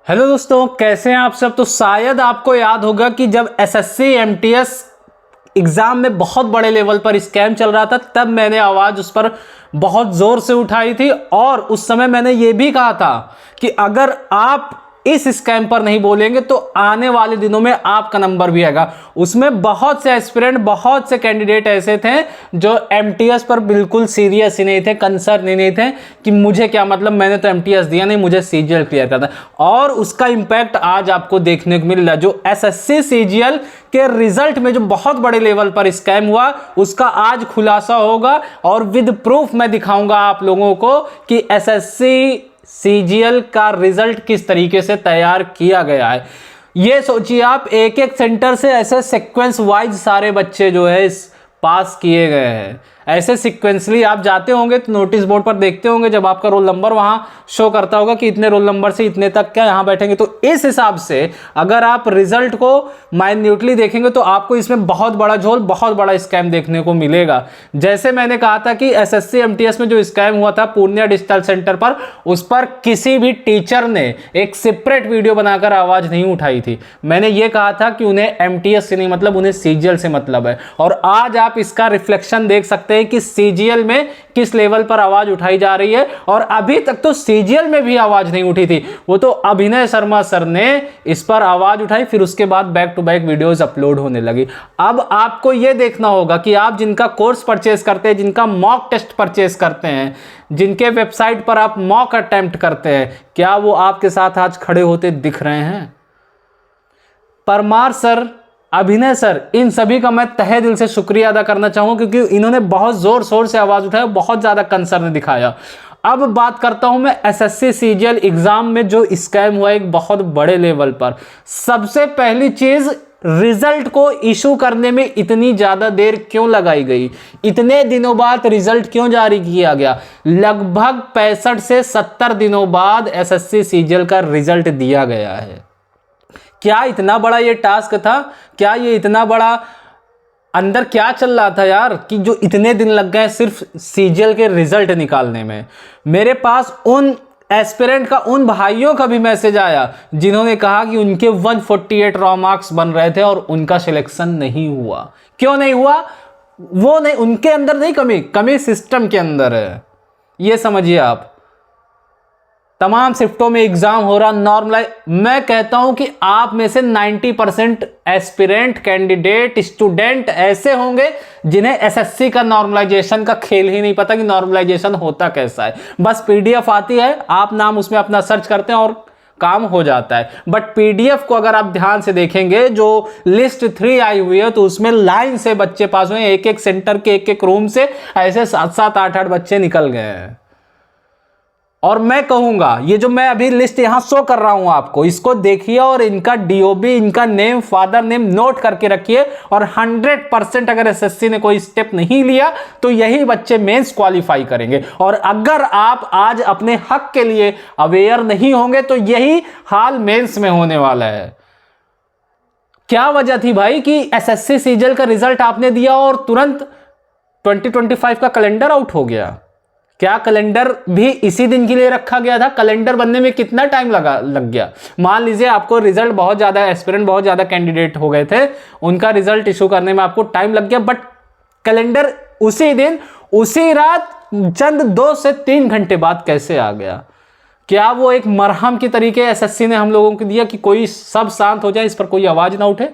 Hello दोस्तों, कैसे हैं आप सब। तो शायद आपको याद होगा कि जब एसएससी एमटीएस एग्ज़ाम में बहुत बड़े लेवल पर स्कैम चल रहा था, तब मैंने आवाज़ उस पर बहुत ज़ोर से उठाई थी। और उस समय मैंने ये भी कहा था कि अगर आप इस स्कैम पर नहीं बोलेंगे तो आने वाले दिनों में आपका नंबर भी आएगा। उसमें बहुत से एस्पिरेंट, बहुत से कैंडिडेट ऐसे थे जो एमटीएस पर बिल्कुल सीरियस ही नहीं थे, कंसर्न ही नहीं थे कि मुझे क्या मतलब, मैंने तो एमटीएस दिया नहीं, मुझे सीजीएल क्लियर करना। और उसका इंपैक्ट आज आपको देखने को मिल रहा है। जो एसएससी सीजीएल के रिजल्ट में जो बहुत बड़े लेवल पर स्कैम हुआ, उसका आज खुलासा होगा और विद प्रूफ मैं दिखाऊंगा आप लोगों को कि एसएससी सीजीएल का रिजल्ट किस तरीके से तैयार किया गया है। ये सोचिए आप, एक एक सेंटर से ऐसे सीक्वेंस वाइज सारे बच्चे जो है पास किए गए हैं। ऐसे सीक्वेंसली आप जाते होंगे तो नोटिस बोर्ड पर देखते होंगे, जब आपका रोल नंबर वहां शो करता होगा कि इतने रोल नंबर से इतने तक क्या यहां बैठेंगे। तो इस हिसाब से अगर आप रिजल्ट को माइन्यूटली देखेंगे तो आपको इसमें बहुत बड़ा झोल, बहुत बड़ा स्कैम देखने को मिलेगा। जैसे मैंने कहा था कि एसएससी एमटीएस में जो स्कैम हुआ था पूर्णिया डिजिटल सेंटर पर, उस पर किसी भी टीचर ने एक सेपरेट वीडियो बनाकर आवाज नहीं उठाई थी। मैंने ये कहा था कि उन्हें एमटीएस से नहीं मतलब, उन्हें सीजीएल से मतलब है। और आज आप इसका रिफ्लेक्शन देख सकते हैं कि सीजीएल में किस लेवल पर आवाज उठाई जा रही है। और अभी तक तो सीजीएल में भी आवाज नहीं उठी थी, वो तो अभिनय शर्मा सर ने इस पर आवाज उठाई, फिर उसके बाद back to back videos upload होने लगी। अब आपको यह देखना होगा कि आप जिनका कोर्स परचेज करते हैं, जिनका मॉक टेस्ट परचेज करते हैं, जिनके वेबसाइट पर आप मॉक अटेम्प्ट करते हैं, क्या वो आपके साथ आज खड़े होते दिख रहे हैं। परमार सर, अभिनय सर, इन सभी का मैं तहे दिल से शुक्रिया अदा करना चाहूंगा, क्योंकि इन्होंने बहुत जोर शोर से आवाज उठाया, बहुत ज्यादा कंसर्न दिखाया। अब बात करता हूं मैं एसएससी सीजीएल एग्जाम में जो स्कैम हुआ एक बहुत बड़े लेवल पर। सबसे पहली चीज, रिजल्ट को इशू करने में इतनी ज्यादा देर क्यों लगाई गई, इतने दिनों बाद रिजल्ट क्यों जारी किया गया। लगभग 65 से 70 दिनों बाद एसएससी सीजीएल का रिजल्ट दिया गया है। क्या इतना बड़ा ये टास्क था, क्या ये इतना बड़ा अंदर क्या चल रहा था यार, कि जो इतने दिन लग गए सिर्फ सीजीएल के रिजल्ट निकालने में। मेरे पास उन एस्पिरेंट का, उन भाइयों का भी मैसेज आया जिन्होंने कहा कि उनके 148 रॉ मार्क्स बन रहे थे और उनका सिलेक्शन नहीं हुआ। क्यों नहीं हुआ? वो नहीं, उनके अंदर नहीं कमी सिस्टम के अंदर है। ये समझिए आप, तमाम शिफ्टों में एग्जाम हो रहा नॉर्मलाइज। मैं कहता हूं कि आप में से 90% एस्पिरेंट, कैंडिडेट, स्टूडेंट ऐसे होंगे जिन्हें एसएससी का नॉर्मलाइजेशन का खेल ही नहीं पता कि नॉर्मलाइजेशन होता कैसा है। बस पीडीएफ आती है, आप नाम उसमें अपना सर्च करते हैं और काम हो जाता है। बट पीडीएफ को अगर आप ध्यान से देखेंगे, जो लिस्ट 3 आई हुई है, तो उसमें लाइन से बच्चे पास हुए, एक एक सेंटर के एक एक रूम से ऐसे 7-7, 8-8 बच्चे निकल गए हैं। और मैं कहूंगा, ये जो मैं अभी लिस्ट यहां शो कर रहा हूं आपको, इसको देखिए और इनका डीओबी, इनका नेम, फादर नेम नोट करके रखिए। और 100% अगर एसएससी ने कोई स्टेप नहीं लिया तो यही बच्चे मेंस क्वालिफाई करेंगे। और अगर आप आज अपने हक के लिए अवेयर नहीं होंगे तो यही हाल मेंस में होने वाला है। क्या वजह थी भाई कि एसएससी सीजीएल का रिजल्ट आपने दिया और तुरंत 2025 का कैलेंडर आउट हो गया। क्या कैलेंडर भी इसी दिन के लिए रखा गया था? कैलेंडर बनने में कितना टाइम लग गया? मान लीजिए आपको रिजल्ट बहुत ज्यादा, एस्पिरेंट बहुत ज्यादा कैंडिडेट हो गए थे, उनका रिजल्ट इशू करने में आपको टाइम लग गया, बट कैलेंडर उसी दिन, उसी रात, चंद 2 से 3 घंटे बाद कैसे आ गया? क्या वो एक मरहम की तरीके एसएससी ने हम लोगों को दिया कि कोई सब शांत हो जाए, इस पर कोई आवाज ना उठे?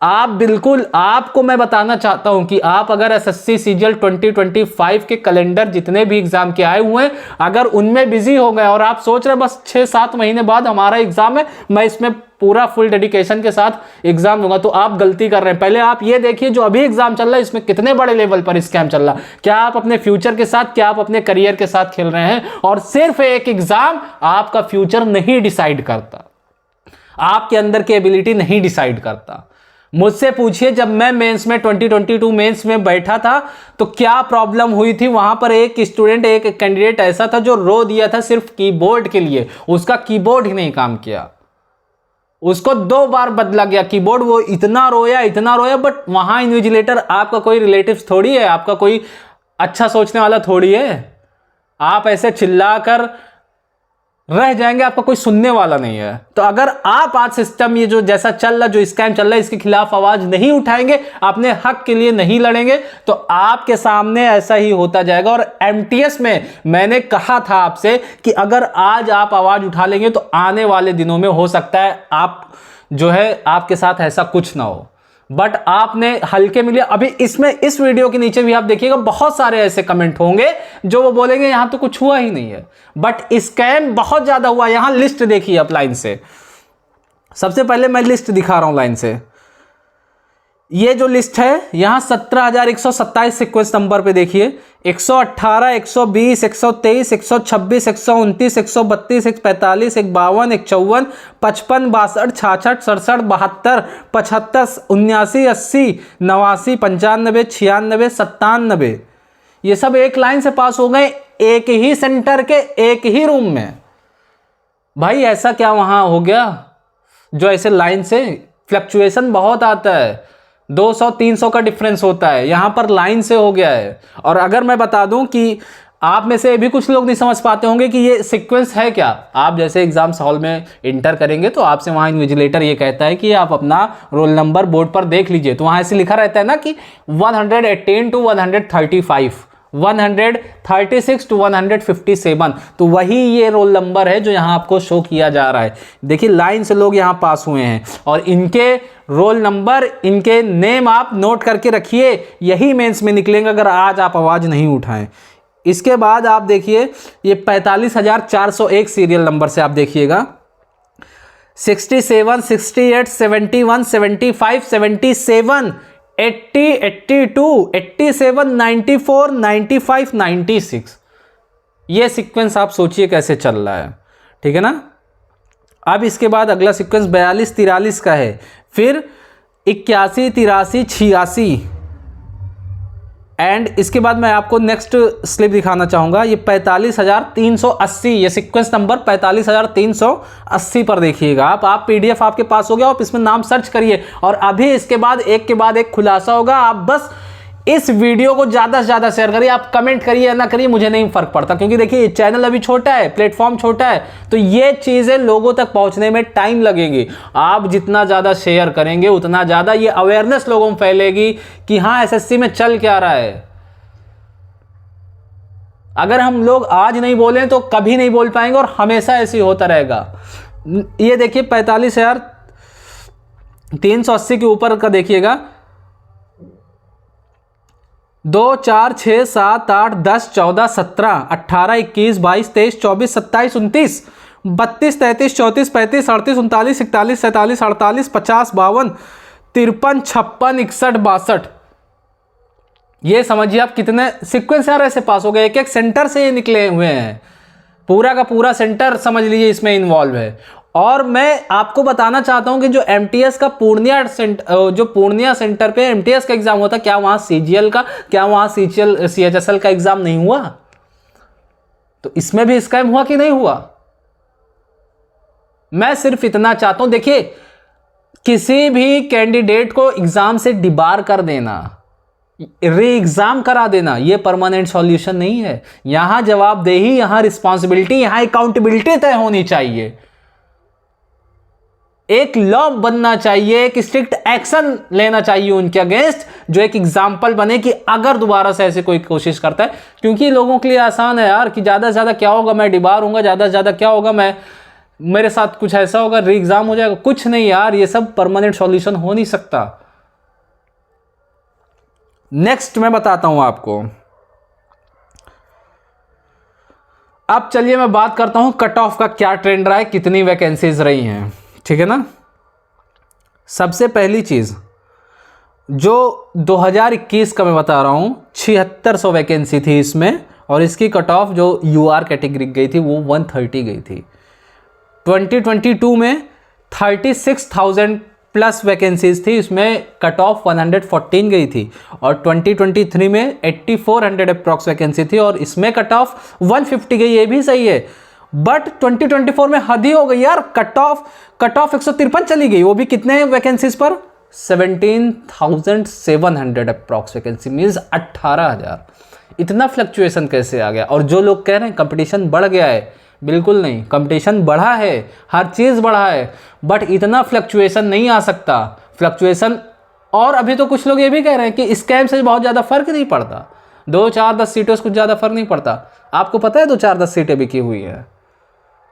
आप बिल्कुल, आपको मैं बताना चाहता हूं कि आप अगर एसएससी सीजीएल 2025 के कैलेंडर जितने भी एग्जाम के आए हुए हैं, अगर उनमें बिजी हो गए और आप सोच रहे बस 6-7 महीने बाद हमारा एग्जाम है, मैं इसमें पूरा फुल डेडिकेशन के साथ एग्जाम दूंगा, तो आप गलती कर रहे हैं। पहले आप ये देखिए जो अभी एग्जाम चल रहा है इसमें कितने बड़े लेवल पर स्कैम चल रहा है। क्या आप अपने फ्यूचर के साथ, क्या आप अपने करियर के साथ खेल रहे हैं? और सिर्फ एक एग्जाम आपका फ्यूचर नहीं डिसाइड करता, आपके अंदर की एबिलिटी नहीं डिसाइड करता। मुझसे पूछिए, जब मैं मेंस में 2022 मेंस में बैठा था तो क्या प्रॉब्लम हुई थी। वहां पर एक स्टूडेंट, एक कैंडिडेट ऐसा था जो रो दिया था सिर्फ कीबोर्ड के लिए, उसका कीबोर्ड ही नहीं काम किया, उसको 2 बार बदला गया कीबोर्ड, वो इतना रोया। बट वहां इन्विजिलेटर आपका कोई रिलेटिव थोड़ी है, आपका कोई अच्छा सोचने वाला थोड़ी है। आप ऐसे चिल्लाकर रह जाएंगे, आपका कोई सुनने वाला नहीं है। तो अगर आप आज सिस्टम ये जो जैसा चल रहा, जो स्कैम चल रहा है, इसके खिलाफ आवाज नहीं उठाएंगे, अपने हक के लिए नहीं लड़ेंगे, तो आपके सामने ऐसा ही होता जाएगा। और एमटीएस में मैंने कहा था आपसे कि अगर आज आप आवाज उठा लेंगे तो आने वाले दिनों में हो सकता है आप जो है आपके साथ ऐसा कुछ ना हो, बट आपने हल्के में लिया। अभी इसमें इस वीडियो के नीचे भी आप देखिएगा बहुत सारे ऐसे कमेंट होंगे जो वो बोलेंगे यहां तो कुछ हुआ ही नहीं है, बट स्कैम बहुत ज्यादा हुआ। यहां लिस्ट देखिए आप लाइन से, सबसे पहले मैं लिस्ट दिखा रहा हूं लाइन से। ये जो लिस्ट है यहां 17,127 सीक्वेंस नंबर पे देखिए, 118, 120, 123, 126, 129, 132, 145, 152, 154, 55, 62, 66, 67, 72, 75, 79, 80, 89, 95, 96, 97, ये सब एक लाइन से पास हो गए, एक ही सेंटर के एक ही रूम में। भाई ऐसा क्या वहां हो गया जो ऐसे लाइन से फ्लक्चुएशन बहुत आता है, 200-300 का डिफरेंस होता है, यहां पर लाइन से हो गया है। और अगर मैं बता दूं कि आप में से भी कुछ लोग नहीं समझ पाते होंगे कि ये सीक्वेंस है क्या। आप जैसे एग्जाम्स हॉल में इंटर करेंगे तो आपसे वहां इन्विजिलेटर ये कहता है कि आप अपना रोल नंबर बोर्ड पर देख लीजिए, तो वहां ऐसे लिखा रहता है ना कि 118 to 135, 136 to 157, तो वही ये रोल नंबर है जो यहां आपको शो किया जा रहा है। देखिए लाइन से लोग यहां पास हुए हैं और इनके रोल नंबर, इनके नेम आप नोट करके रखिए, यही मेंस में निकलेंगे अगर आज आप आवाज नहीं उठाएं। इसके बाद आप देखिए ये 45,401 सीरियल नंबर से आप देखिएगा 67, 68, 71, 75, 77, 80, 82, 87, 94, 95, 96, ये सीक्वेंस आप सोचिए कैसे चल रहा है, ठीक है ना। अब इसके बाद अगला सीक्वेंस 42, 43 का है, फिर 81, 83, 86, एंड इसके बाद मैं आपको नेक्स्ट स्लिप दिखाना चाहूंगा, ये 45,380, ये सीक्वेंस नंबर 45,380 पर देखिएगा आप पीडीएफ आपके पास हो गया, आप इसमें नाम सर्च करिए और अभी इसके बाद एक खुलासा होगा। आप बस इस वीडियो को ज्यादा से ज्यादा शेयर करिए, आप कमेंट करिए या ना करिए, मुझे नहीं फर्क पड़ता, क्योंकि देखिए चैनल अभी छोटा है, प्लेटफॉर्म छोटा है, तो ये चीजें लोगों तक पहुंचने में टाइम लगेगी। आप जितना ज्यादा शेयर करेंगे उतना ज्यादा ये अवेयरनेस लोगों में फैलेगी कि हाँ एसएससी में चल क्या रहा है। अगर हम लोग आज नहीं बोलें तो कभी नहीं बोल पाएंगे और हमेशा ऐसे ही होता रहेगा। ये देखिए 45,380 के ऊपर का देखिएगा, 2, 4, 6, 7, 8, 10, 14, 17, 18, 21, 22, 23, 24, 27, 29, 32, 33, 34, 35, 38, 39, 41, 47, 48, 50, 52, 53, 56, 61, 62, ये समझिए आप कितने सीक्वेंस यार ऐसे पास हो गए, एक एक सेंटर से ये निकले हुए हैं, पूरा का पूरा सेंटर समझ लीजिए इसमें इन्वॉल्व है। और मैं आपको बताना चाहता हूं कि जो एमटीएस का पूर्णिया सेंटर पे एमटीएस का एग्जाम होता, क्या वहां सीजीएल का, क्या वहां सीएचएसएल का एग्जाम नहीं हुआ? तो इसमें भी स्कैम हुआ कि नहीं हुआ? मैं सिर्फ इतना चाहता हूं, देखिए किसी भी कैंडिडेट को एग्जाम से डिबार कर देना, री एग्जाम करा देना, यह परमानेंट सॉल्यूशन नहीं है। यहां जवाबदेही, यहां रिस्पॉन्सिबिलिटी, यहां अकाउंटेबिलिटी तय होनी चाहिए, एक लॉ बनना चाहिए, एक स्ट्रिक्ट एक्शन लेना चाहिए उनके अगेंस्ट, जो एक एग्जाम्पल बने कि अगर दोबारा से ऐसे कोई कोशिश करता है। क्योंकि लोगों के लिए आसान है यार कि ज्यादा से ज्यादा क्या होगा, मैं डिबार हूंगा, ज्यादा से ज्यादा क्या होगा, मैं मेरे साथ कुछ ऐसा होगा, री एग्जाम हो जाएगा। कुछ नहीं यार, ये सब परमानेंट सॉल्यूशन हो नहीं सकता। नेक्स्ट मैं बताता हूं आपको। अब चलिए मैं बात करता हूं कट ऑफ का क्या ट्रेंड रहा है, कितनी वैकेंसीज रही हैं, ठीक है ना। सबसे पहली चीज जो 2021 का मैं बता रहा हूं, 7600 वैकेंसी थी इसमें, और इसकी कट ऑफ जो यूआर कैटेगरी गई थी वो 130 गई थी। 2022 में 36,000 प्लस वैकेंसीज थी, इसमें कट ऑफ 114 गई थी, और 2023 में 8400 अप्रॉक्स वैकेंसी थी और इसमें कट ऑफ 150 गई। ये भी सही है, बट 2024 में हद ही हो गई यार, कट ऑफ 153 चली गई, वो भी कितने वैकेंसीज पर, 17,700 अप्रॉक्स वैकेंसी, मीन्स 18,000। इतना फ्लक्चुएशन कैसे आ गया? और जो लोग कह रहे हैं कंपटीशन बढ़ गया है, बिल्कुल नहीं, कंपटीशन बढ़ा है, हर चीज़ बढ़ा है, बट इतना फ्लक्चुएशन नहीं आ सकता। फ्लक्चुएशन, और अभी तो कुछ लोग ये भी कह रहे हैं कि स्कैम से बहुत ज़्यादा फर्क नहीं पड़ता, 2 4 10 सीटों से कुछ ज़्यादा फर्क नहीं पड़ता। आपको पता है 2 4 10 सीटें बिकी हुई है,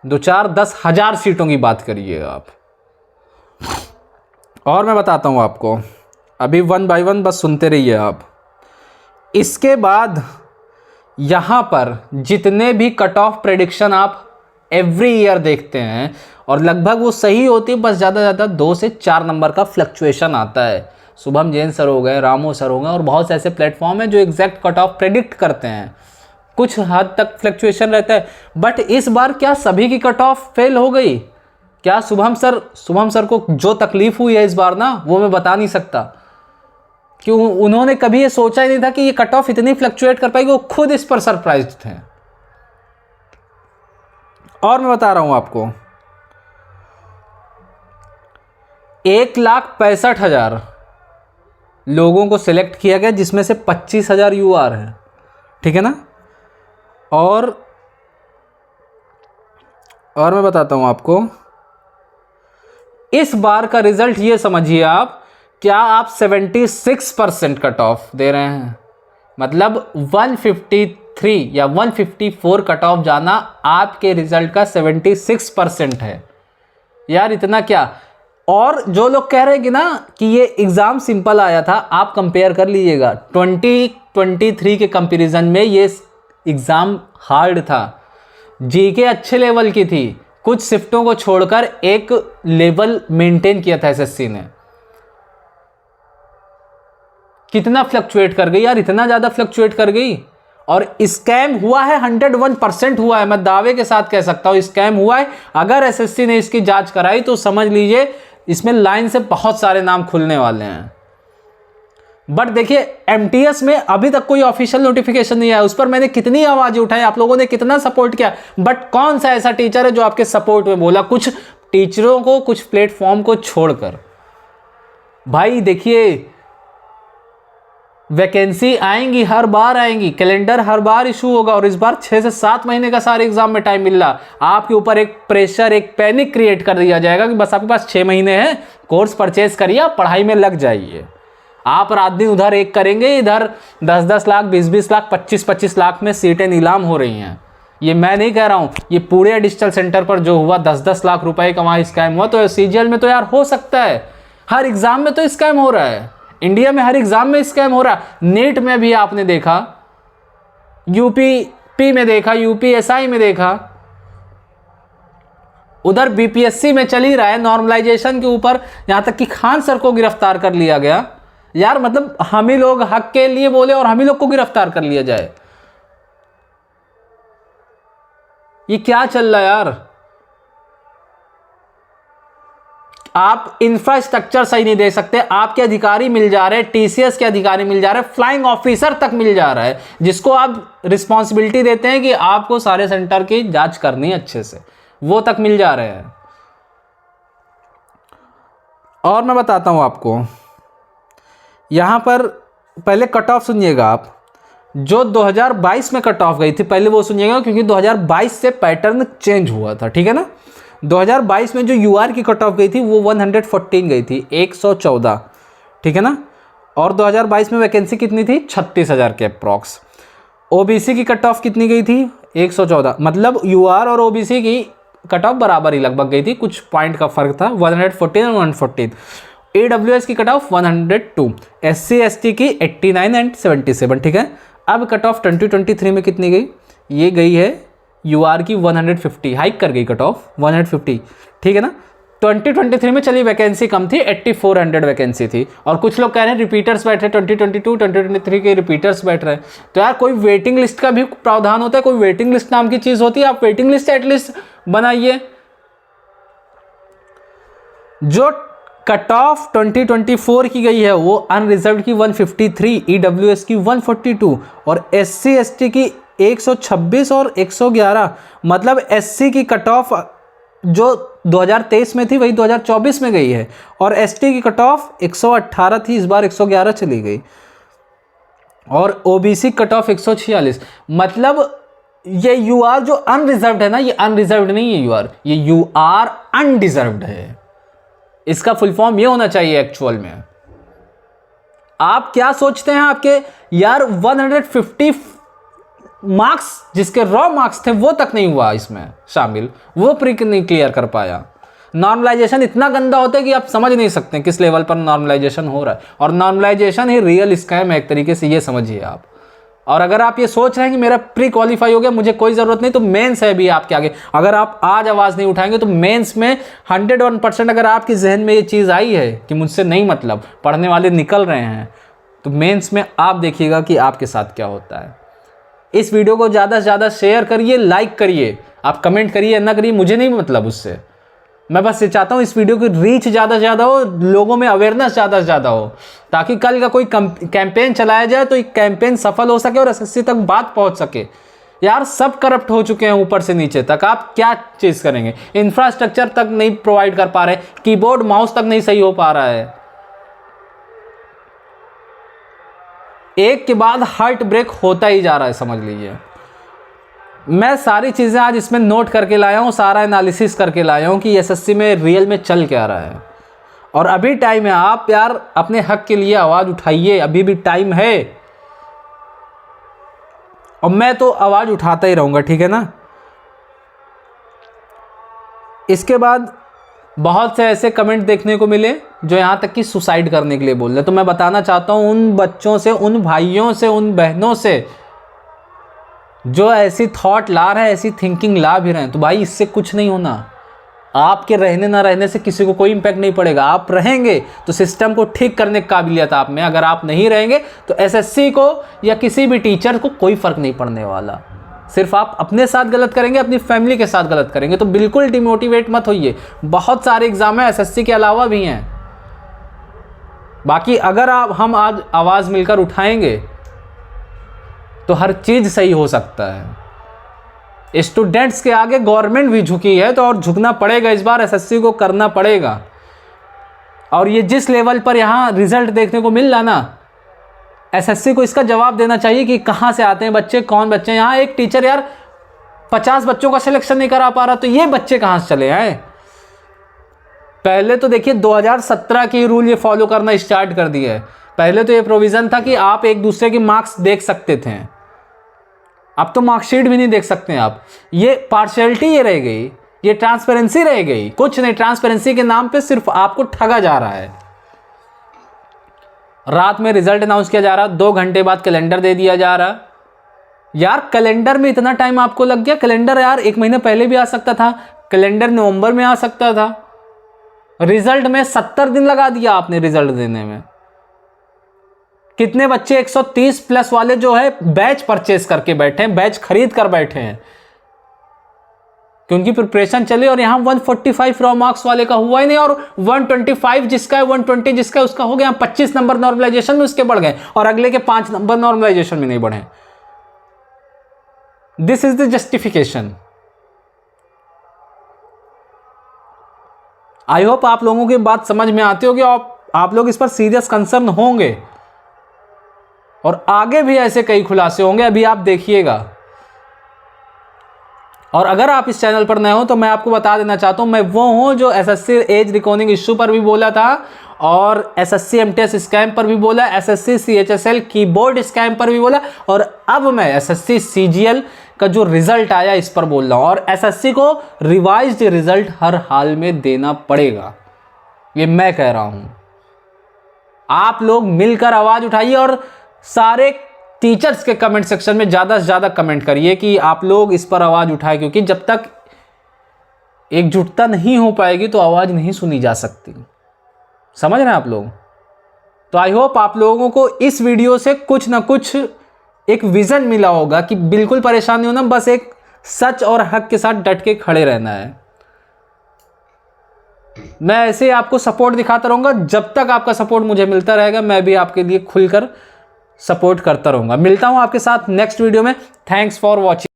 2 4 10 हज़ार सीटों की बात करिए आप। और मैं बताता हूँ आपको, अभी 1 बाय 1 बस सुनते रहिए आप। इसके बाद यहाँ पर जितने भी कट ऑफ प्रेडिक्शन आप एवरी ईयर देखते हैं और लगभग वो सही होती है, बस ज़्यादा से ज़्यादा 2 से 4 नंबर का फ्लक्चुएशन आता है। शुभम जैन सर हो गए, रामो सर हो गए, और बहुत से ऐसे प्लेटफॉर्म हैं जो एग्जैक्ट कट ऑफ प्रेडिक्ट करते हैं, कुछ हद तक फ्लक्चुएशन रहता है। बट इस बार क्या सभी की कट ऑफ फेल हो गई? क्या शुभम सर को जो तकलीफ हुई है इस बार ना, वो मैं बता नहीं सकता, कि उन्होंने कभी ये सोचा ही नहीं था कि ये कट ऑफ इतनी फ्लक्चुएट कर पाएगी, वो खुद इस पर सरप्राइज्ड थे। और मैं बता रहा हूं आपको, 1,65,000 लोगों को सिलेक्ट किया गया, जिसमें से 25,000 यूआर हैं, ठीक है ना। और मैं बताता हूं आपको, इस बार का रिजल्ट ये समझिए आप, क्या आप 76% कट ऑफ दे रहे हैं, मतलब 153 या 154 कट ऑफ जाना आपके रिजल्ट का 76% है। यार इतना क्या। और जो लोग कह रहे हैं कि ना कि ये एग्ज़ाम सिंपल आया था, आप कंपेयर कर लीजिएगा, 2023 के कंपैरिजन में ये एग्ज़ाम हार्ड था। जीके अच्छे लेवल की थी, कुछ शिफ्टों को छोड़कर एक लेवल मेंटेन किया था एसएससी ने। कितना फ्लक्चुएट कर गई यार, इतना ज़्यादा फ्लक्चुएट कर गई। और स्कैम हुआ है, 101% हुआ है, मैं दावे के साथ कह सकता हूँ स्कैम हुआ है। अगर एसएससी ने इसकी जांच कराई तो समझ लीजिए इसमें लाइन से बहुत सारे नाम खुलने वाले हैं। बट देखिए एमटीएस में अभी तक कोई ऑफिशियल नोटिफिकेशन नहीं आया, उस पर मैंने कितनी आवाज़ें उठाई, आप लोगों ने कितना सपोर्ट किया, बट कौन सा ऐसा टीचर है जो आपके सपोर्ट में बोला? कुछ टीचरों को, कुछ प्लेटफॉर्म को छोड़कर। भाई देखिए वैकेंसी आएंगी, हर बार आएंगी, कैलेंडर हर बार इशू होगा, और इस बार 6 से 7 महीने का सारे एग्जाम में टाइम मिल रहा। आपके ऊपर एक प्रेशर, एक पैनिक क्रिएट कर दिया जाएगा कि बस आपके पास 6 महीने हैं, कोर्स परचेज करिए, आप पढ़ाई में लग जाइए। आप रात दिन उधर एक करेंगे, इधर 10-10 लाख, 20-20 लाख, 25-25 लाख में सीटें नीलाम हो रही हैं। ये मैं नहीं कह रहा हूँ, ये पूरे डिजिटल सेंटर पर जो हुआ 10-10 लाख रुपए का वहाँ स्कैम हुआ, तो सीजीएल में तो यार हो सकता है, हर एग्जाम में तो स्कैम हो रहा है, इंडिया में हर एग्जाम में स्कैम हो रहा है। नीट में भी आपने देखा, यूपी में देखा, यूपीएसआई में देखा, उधर बीपीएससी में चल ही रहा है नॉर्मलाइजेशन के ऊपर, यहां तक कि खान सर को गिरफ्तार कर लिया गया। यार मतलब हम ही लोग हक के लिए बोले और हम ही लोग को गिरफ्तार कर लिया जाए, ये क्या चल रहा है यार। आप इंफ्रास्ट्रक्चर सही नहीं दे सकते, आपके अधिकारी मिल जा रहे हैं, टीसीएस के अधिकारी मिल जा रहे हैं, फ्लाइंग ऑफिसर तक मिल जा रहा है, जिसको आप रिस्पॉन्सिबिलिटी देते हैं कि आपको सारे सेंटर की जांच करनी है अच्छे से, वो तक मिल जा रहे हैं। और मैं बताता हूं आपको, यहां पर पहले कट ऑफ सुनिएगा आप, जो 2022 में कट ऑफ गई थी पहले वो सुनिएगा, क्योंकि 2022 से पैटर्न चेंज हुआ था, ठीक है ना। 2022 में जो यूआर की कट ऑफ गई थी वो 114 गई थी, 114, ठीक है ना। और 2022 में वैकेंसी कितनी थी? 36,000 के अप्रॉक्स। ओबीसी की कट ऑफ कितनी गई थी? 114, मतलब यूआर और ओबीसी की कट ऑफ बराबर ही लगभग गई थी, कुछ पॉइंट का फर्क था, 114 और 114। AWS की कट ऑफ 102, SC ST की 89 एंड 77, ठीक है। अब कट ऑफ 2023 में कितनी गई? ये गई है यूआर की 150, हाइक कर गई कट ऑफ 150, ठीक है ना। 2023 में चली वैकेंसी कम थी, 8400 वैकेंसी थी, और कुछ लोग कह रहे हैं रिपीटर्स बैठ रहे, 2022 2023 के रिपीटर्स बैठ रहे हैं। तो यार कोई वेटिंग लिस्ट का भी प्रावधान होता है, कोई वेटिंग लिस्ट नाम की चीज़ होती है, आप वेटिंग लिस्ट एटलीस्ट बनाइए। जो कट ऑफ 2024 की गई है वो अनरिजर्व्ड की 153, EWS की 142 और SC ST की 126 और 111, मतलब SC की कट ऑफ जो 2023 में थी वही 2024 में गई है, और ST की कट ऑफ 118 थी, इस बार 111 चली गई, और OBC कट ऑफ 146, मतलब ये यू आर जो अनरिजर्व्ड है ना, ये अनरिजर्व्ड नहीं है ये यू आर अनडिजर्व्ड है। इसका फुल फॉर्म ये होना चाहिए एक्चुअल में। आप क्या सोचते हैं आपके यार 150 मार्क्स जिसके रॉ मार्क्स थे वो तक नहीं हुआ इसमें शामिल, वो प्री नहीं क्लियर कर पाया। नॉर्मलाइजेशन इतना गंदा होता है कि आप समझ नहीं सकते किस लेवल पर नॉर्मलाइजेशन हो रहा है, और नॉर्मलाइजेशन ही रियल स्कैम है एक तरीके से, ये समझिए आप। और अगर आप ये सोच रहे हैं कि मेरा प्री क्वालिफाई हो गया, मुझे कोई ज़रूरत नहीं, तो मेंस है भी आपके आगे। अगर आप आज आवाज़ नहीं उठाएंगे तो मेंस में 101% अगर आपके जहन में ये चीज़ आई है कि मुझसे नहीं मतलब, पढ़ने वाले निकल रहे हैं, तो मेंस में आप देखिएगा कि आपके साथ क्या होता है। इस वीडियो को ज़्यादा से ज़्यादा शेयर करिए, लाइक करिए, आप कमेंट करिए ना करिए, मुझे नहीं मतलब उससे। मैं बस ये चाहता हूँ इस वीडियो की रीच ज़्यादा से ज़्यादा हो, लोगों में अवेयरनेस ज़्यादा से ज़्यादा हो, ताकि कल का कोई कैंपेन चलाया जाए तो एक कैंपेन सफल हो सके और एसएससी तक बात पहुँच सके। यार सब करप्ट हो चुके हैं ऊपर से नीचे तक, आप क्या चीज़ करेंगे? इंफ्रास्ट्रक्चर तक नहीं प्रोवाइड कर पा रहे, कीबोर्ड माउस तक नहीं सही हो पा रहा है। एक के बाद हार्ट ब्रेक होता ही जा रहा है, समझ लीजिए। मैं सारी चीज़ें आज इसमें नोट करके लाया हूँ, सारा एनालिसिस करके लाया हूँ कि एसएससी में रियल में चल क्या रहा है। और अभी टाइम है, आप यार अपने हक के लिए आवाज़ उठाइए, अभी भी टाइम है। और मैं तो आवाज़ उठाता ही रहूँगा, ठीक है ना। इसके बाद बहुत से ऐसे कमेंट देखने को मिले जो यहाँ तक कि सुसाइड करने के लिए बोल रहे। तो मैं बताना चाहता हूँ उन बच्चों से, उन भाइयों से, उन बहनों से जो ऐसी थॉट ला रहे हैं, ऐसी थिंकिंग ला भी रहे हैं, तो भाई इससे कुछ नहीं होना। आपके रहने ना रहने से किसी को कोई इम्पैक्ट नहीं पड़ेगा। आप रहेंगे तो सिस्टम को ठीक करने की काबिलियत आप में, अगर आप नहीं रहेंगे तो एसएससी को या किसी भी टीचर को कोई फ़र्क नहीं पड़ने वाला। सिर्फ आप अपने साथ गलत करेंगे, अपनी फैमिली के साथ गलत करेंगे। तो बिल्कुल डिमोटिवेट मत होइए, बहुत सारे एग्जाम है एसएससी के अलावा भी हैं। बाकी अगर हम आज आवाज़ मिलकर उठाएंगे तो हर चीज़ सही हो सकता है। स्टूडेंट्स के आगे गवर्नमेंट भी झुकी है, तो और झुकना पड़ेगा इस बार, एसएससी को करना पड़ेगा। और ये जिस लेवल पर यहाँ रिजल्ट देखने को मिल रहा ना, एसएससी को इसका जवाब देना चाहिए कि कहाँ से आते हैं बच्चे, कौन बच्चे। यहाँ एक टीचर यार 50 बच्चों का सिलेक्शन नहीं करा पा रहा, तो ये बच्चे कहाँ से चले आए? पहले तो देखिए 2017 की रूल ये फॉलो करना स्टार्ट कर दिया है। पहले तो ये प्रोविज़न था कि आप एक दूसरे की मार्क्स देख सकते थे, अब तो मार्कशीट भी नहीं देख सकते हैं आप। ये पार्शियलिटी ये रह गई, ये ट्रांसपेरेंसी रह गई। कुछ नहीं, ट्रांसपेरेंसी के नाम पे सिर्फ आपको ठगा जा रहा है। रात में रिजल्ट अनाउंस किया जा रहा, 2 घंटे बाद कैलेंडर दे दिया जा रहा। यार कैलेंडर में इतना टाइम आपको लग गया? कैलेंडर यार 1 महीने पहले भी आ सकता था, कैलेंडर नवंबर में आ सकता था। रिजल्ट में 70 दिन लगा दिया आपने रिजल्ट देने में। कितने बच्चे 130 प्लस वाले जो है बैच परचेस करके बैठे हैं, बैच खरीद कर बैठे हैं, क्योंकि प्रिपरेशन चली। और यहाँ 145 रॉ मार्क्स वाले का हुआ ही नहीं, और 125 जिसका है, 120 जिसका है उसका हो गया। 25 नंबर नॉर्मलाइजेशन में उसके बढ़ गए, और अगले के 5 नंबर नॉर्मलाइजेशन में नहीं बढ़े। This is the justification. I hope आप लोगों की बात समझ में आती होगी, आप लोग इस पर सीरियस कंसर्न होंगे, और आगे भी ऐसे कई खुलासे होंगे, अभी आप देखिएगा। और अगर आप इस चैनल पर नए हो तो मैं आपको बता देना चाहता हूं, मैं वो हूं जो एसएससी एज रिकॉर्डिंग इश्यू पर भी बोला था, और एसएससी एमटीएस स्कैम पर भी बोला, एसएससी सीएचएसएल कीबोर्ड स्कैम पर भी बोला, और अब मैं एसएससी सीजीएल का जो रिजल्ट आया इस पर बोल रहा हूं। और एसएससी को रिवाइज्ड रिजल्ट हर हाल में देना पड़ेगा, ये मैं कह रहा हूं। आप लोग मिलकर आवाज उठाइए, और सारे टीचर्स के कमेंट सेक्शन में ज़्यादा से ज़्यादा कमेंट करिए कि आप लोग इस पर आवाज़ उठाएं, क्योंकि जब तक एकजुटता नहीं हो पाएगी तो आवाज़ नहीं सुनी जा सकती। समझ रहे हैं आप लोग? तो आई होप आप लोगों को इस वीडियो से कुछ ना कुछ एक विज़न मिला होगा कि बिल्कुल परेशान नहीं होना, बस एक सच और हक के साथ डट के खड़े रहना है। मैं ऐसे ही आपको सपोर्ट दिखाता रहूँगा, जब तक आपका सपोर्ट मुझे मिलता रहेगा मैं भी आपके लिए खुलकर सपोर्ट करता रहूँगा। मिलता हूँ आपके साथ नेक्स्ट वीडियो में। Thanks for watching.